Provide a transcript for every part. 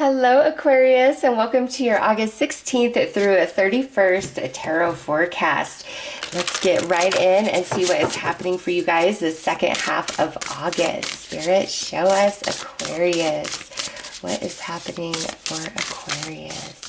Hello, Aquarius, and welcome to your August 16th through 31st tarot forecast. Let's get right in and see what is happening for you guys the second half of August. Spirit, show us Aquarius. What is happening for Aquarius?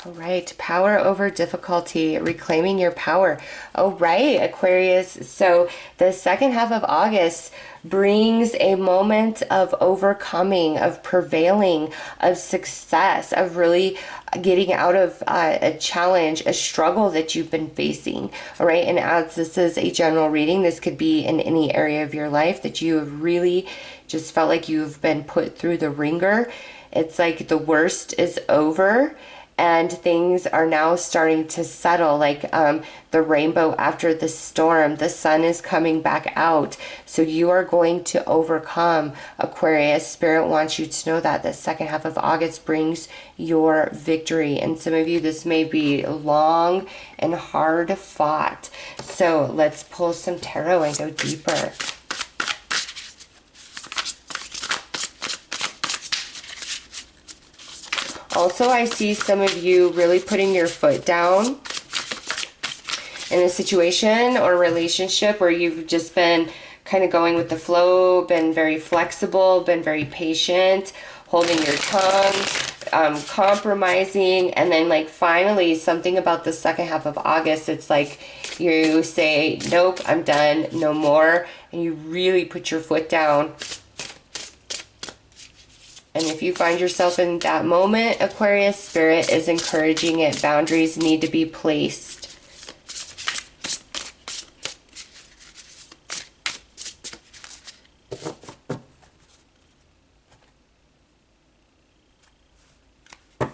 All right, power over difficulty, reclaiming your power. All right, Aquarius. So the second half of August brings a moment of overcoming, of prevailing, of success, of really getting out of a challenge, a struggle that you've been facing. All right, and as this is a general reading, this could be in any area of your life that you have really just felt like you've been put through the ringer. It's like the worst is over and things are now starting to settle, like the rainbow after the storm. The sun is coming back out. So you are going to overcome, Aquarius. Spirit wants you to know that the second half of August brings your victory. And some of you, this may be long and hard fought. So let's pull some tarot and go deeper. Also, I see some of you really putting your foot down in a situation or relationship where you've just been kind of going with the flow, been very flexible, been very patient, holding your tongue, compromising, and then like finally something about the second half of August, it's like you say, nope, I'm done, no more, and you really put your foot down. And if you find yourself in that moment, Aquarius, Spirit is encouraging it. Boundaries need to be placed. All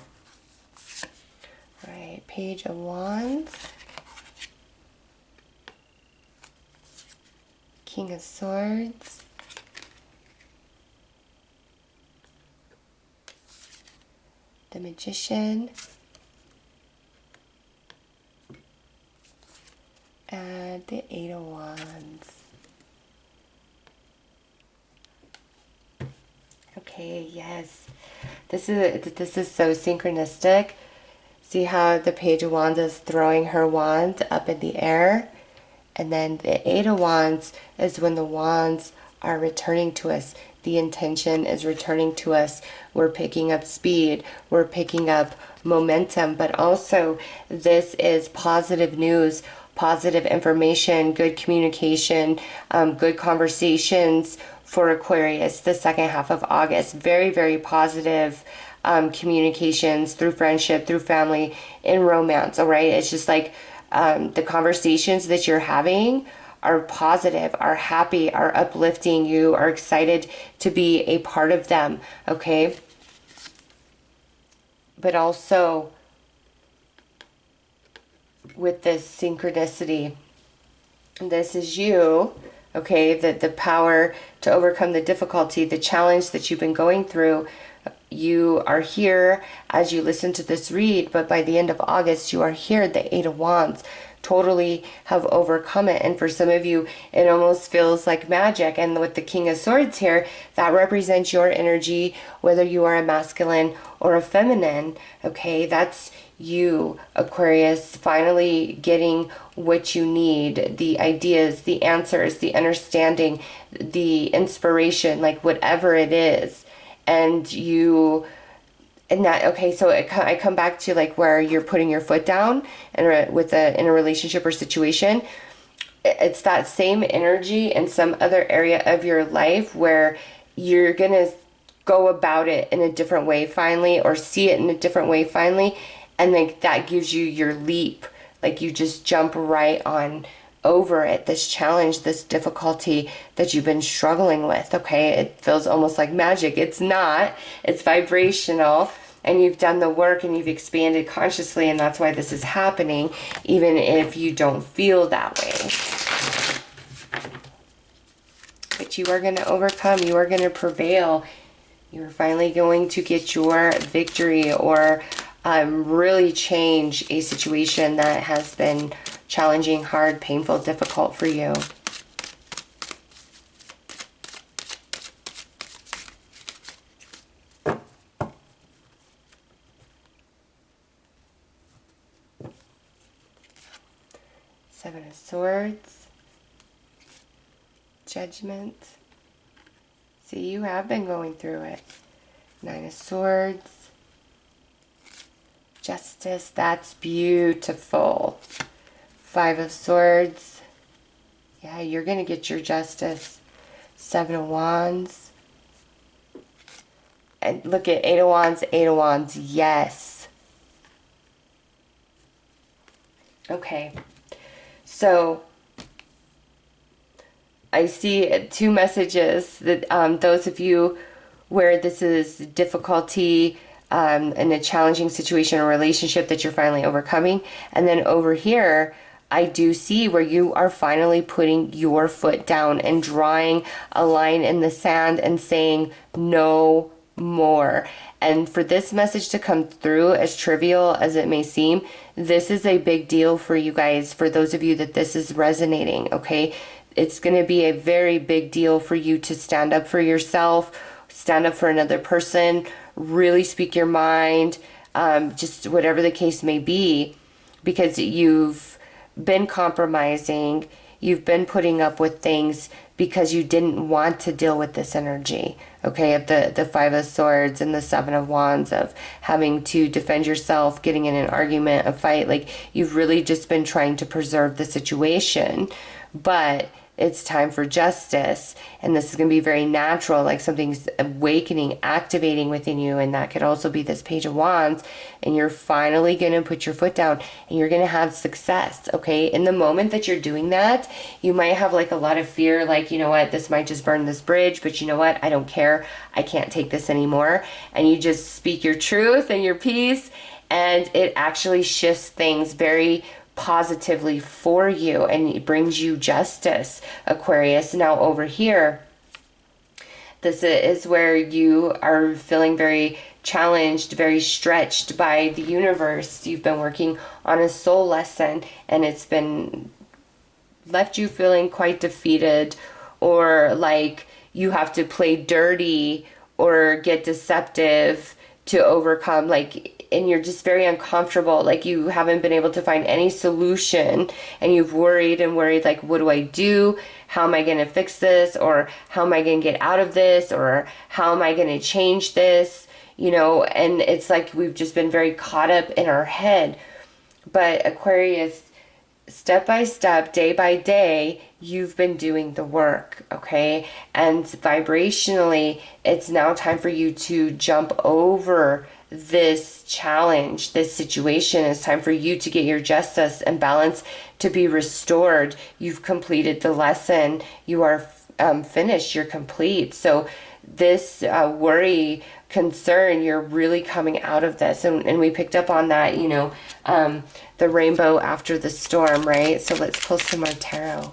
right, Page of Wands. King of Swords. The Magician, and the Eight of Wands. Okay, yes, this is so synchronistic. See how the Page of Wands is throwing her wand up in the air, and then the Eight of Wands is when the wands are returning to us. The intention is returning to us. We're picking up speed. We're picking up momentum. But also, this is positive news, positive information, good communication, good conversations for Aquarius the second half of August. Very, very positive communications through friendship, through family, in romance, all right? It's just like the conversations that you're having are positive, are happy, are uplifting. You are excited to be a part of them, okay? But also with this synchronicity, this is you, okay? The power to overcome the difficulty, the challenge that you've been going through. You are here as you listen to this read, but by the end of August, you are here, the Eight of Wands. Totally have overcome it. And for some of you, it almost feels like magic. And with the King of Swords here, that represents your energy, whether you are a masculine or a feminine. Okay, that's you, Aquarius, finally getting what you need, the ideas, the answers, the understanding, the inspiration, like whatever it is. And you... And that, okay, so I come back to like where you're putting your foot down and in a relationship or situation. It's that same energy in some other area of your life where you're gonna go about it in a different way finally, or see it in a different way finally, and like that gives you your leap. Like you just jump right on over it, this challenge, this difficulty that you've been struggling with. Okay, it feels almost like magic. It's not. It's vibrational, and you've done the work and you've expanded consciously, and that's why this is happening, even if you don't feel that way. But you are going to overcome. You are going to prevail. You're finally going to get your victory, or really change a situation that has been challenging, hard, painful, difficult for you. Seven of Swords. Judgment. See, you have been going through it. Nine of Swords. Justice. That's beautiful. Five of Swords. Yeah, you're going to get your justice. Seven of Wands. And look at Eight of Wands, Eight of Wands. Yes. Okay. So I see two messages that those of you where this is difficulty in a challenging situation or relationship that you're finally overcoming. And then over here, I do see where you are finally putting your foot down and drawing a line in the sand and saying no more. And for this message to come through, as trivial as it may seem, this is a big deal for you guys, for those of you that this is resonating, okay? It's going to be a very big deal for you to stand up for yourself, stand up for another person, really speak your mind, just whatever the case may be, because you've been compromising, you've been putting up with things because you didn't want to deal with this energy, okay, of the Five of Swords and the Seven of Wands, of having to defend yourself, getting in an argument, a fight. Like, you've really just been trying to preserve the situation, but it's time for justice, and this is going to be very natural, like something's awakening, activating within you, and that could also be this Page of Wands, and you're finally going to put your foot down, and you're going to have success, okay? In the moment that you're doing that, you might have like a lot of fear, like, you know what, this might just burn this bridge, but you know what, I don't care, I can't take this anymore, and you just speak your truth and your peace, and it actually shifts things very positively for you, and it brings you justice, Aquarius. Now over here, this is where you are feeling very challenged, very stretched by the universe. You've been working on a soul lesson, and it's been left you feeling quite defeated, or like you have to play dirty or get deceptive to overcome, like, and you're just very uncomfortable, like you haven't been able to find any solution, and you've worried and worried, like, what do I do? How am I going to fix this? Or how am I going to get out of this? Or how am I going to change this? You know, and it's like we've just been very caught up in our head. But Aquarius, step by step, day by day, you've been doing the work, okay? And vibrationally, it's now time for you to jump over this challenge, this situation. It's time for you to get your justice and balance to be restored. You've completed the lesson. You are finished. You're complete. So this worry, concern, you're really coming out of this. And we picked up on that, you know, the rainbow after the storm, right? So let's pull some more tarot.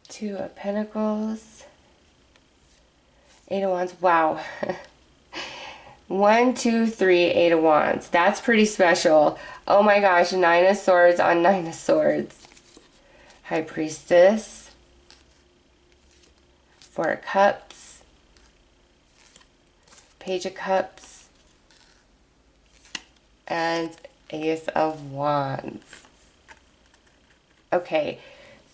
Two of Pentacles, Eight of Wands. Wow. 1, 2, 3, Eight of Wands. That's pretty special. Oh my gosh, Nine of Swords on Nine of Swords. High Priestess. Four of Cups. Page of Cups. And Ace of Wands. Okay.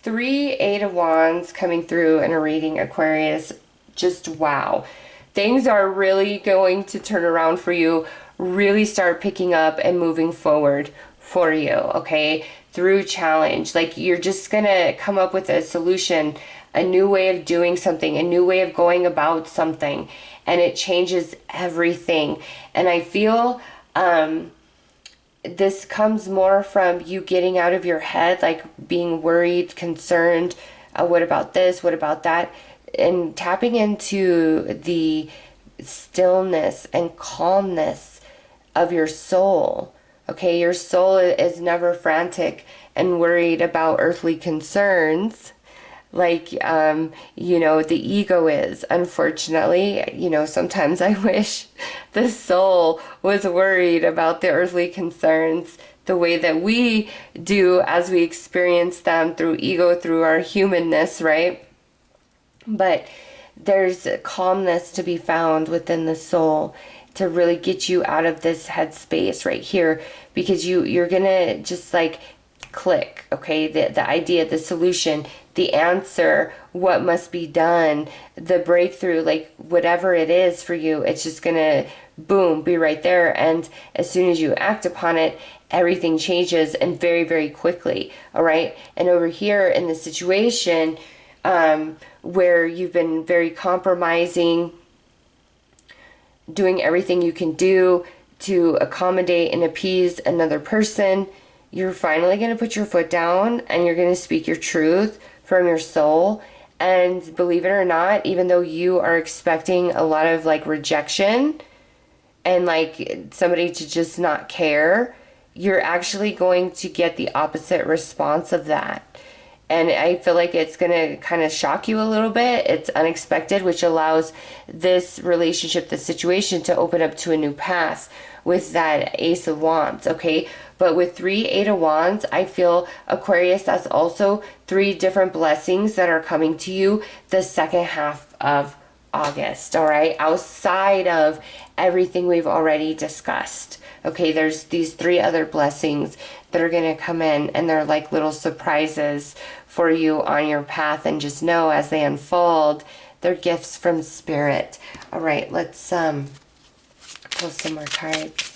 3 Eight of Wands coming through in a reading, Aquarius. Just wow. Things are really going to turn around for you, really start picking up and moving forward for you, okay? Through challenge. Like, you're just going to come up with a solution, a new way of doing something, a new way of going about something, and it changes everything. And I feel this comes more from you getting out of your head, like being worried, concerned, what about this, what about that? and tapping into the stillness and calmness of your soul. Okay, your soul is never frantic and worried about earthly concerns like the ego is. Unfortunately, sometimes I wish the soul was worried about the earthly concerns the way that we do as we experience them through ego, through our humanness, right? But there's calmness to be found within the soul to really get you out of this headspace right here, because you're gonna just like click, okay? The idea, the solution, the answer, what must be done, the breakthrough, like whatever it is for you, it's just gonna boom, be right there. And as soon as you act upon it, everything changes, and very, very quickly. All right. And over here in the situation where you've been very compromising, doing everything you can do to accommodate and appease another person, you're finally going to put your foot down and you're going to speak your truth from your soul. And believe it or not, even though you are expecting a lot of like rejection and like somebody to just not care, you're actually going to get the opposite response of that. And I feel like it's going to kind of shock you a little bit. It's unexpected, which allows this relationship, this situation to open up to a new path with that Ace of Wands, okay? But with 3 Eight of Wands, I feel, Aquarius, that's also 3 different blessings that are coming to you the second half of August, all right? Outside of everything we've already discussed. Okay, there's these 3 other blessings that are going to come in, and they're like little surprises for you on your path. And just know as they unfold, they're gifts from Spirit. All right, let's pull some more cards.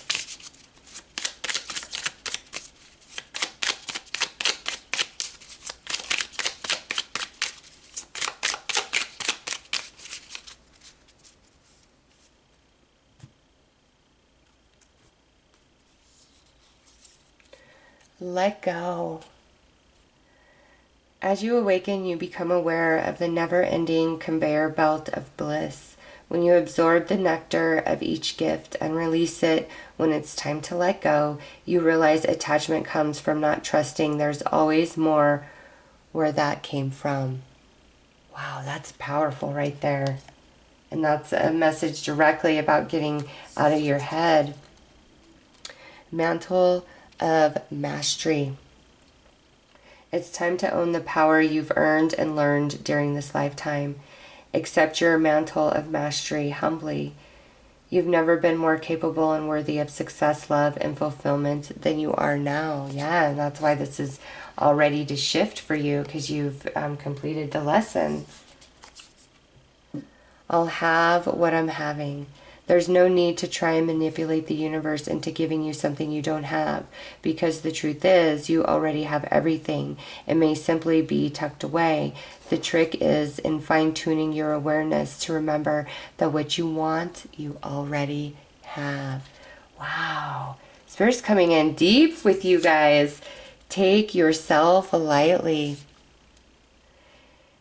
Let go. As you awaken, you become aware of the never-ending conveyor belt of bliss. When you absorb the nectar of each gift and release it when it's time to let go, you realize attachment comes from not trusting there's always more where that came from. Wow, that's powerful right there. And that's a message directly about getting out of your head. Mantle of mastery. It's time to own the power you've earned and learned during this lifetime. Accept your mantle of mastery humbly. You've never been more capable and worthy of success, love, and fulfillment than you are now. Yeah, and that's why this is all ready to shift for you, because you've completed the lessons. I'll have what I'm having. There's no need to try and manipulate the universe into giving you something you don't have, because the truth is you already have everything. It may simply be tucked away. The trick is in fine-tuning your awareness to remember that what you want, you already have. Wow. Spirit's coming in deep with you guys. Take yourself lightly.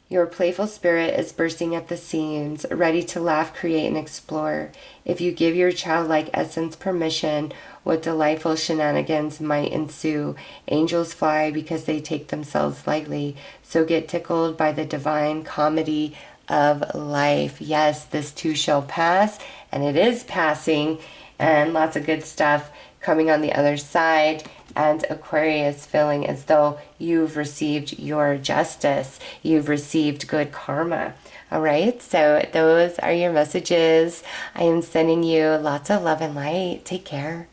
Your playful spirit is bursting at the seams, ready to laugh, create, and explore. If you give your childlike essence permission, what delightful shenanigans might ensue. Angels fly because they take themselves lightly, so get tickled by the divine comedy of life. Yes, this too shall pass, and it is passing, and lots of good stuff coming on the other side. And Aquarius, feeling as though you've received your justice. You've received good karma. All right, so those are your messages. I am sending you lots of love and light. Take care.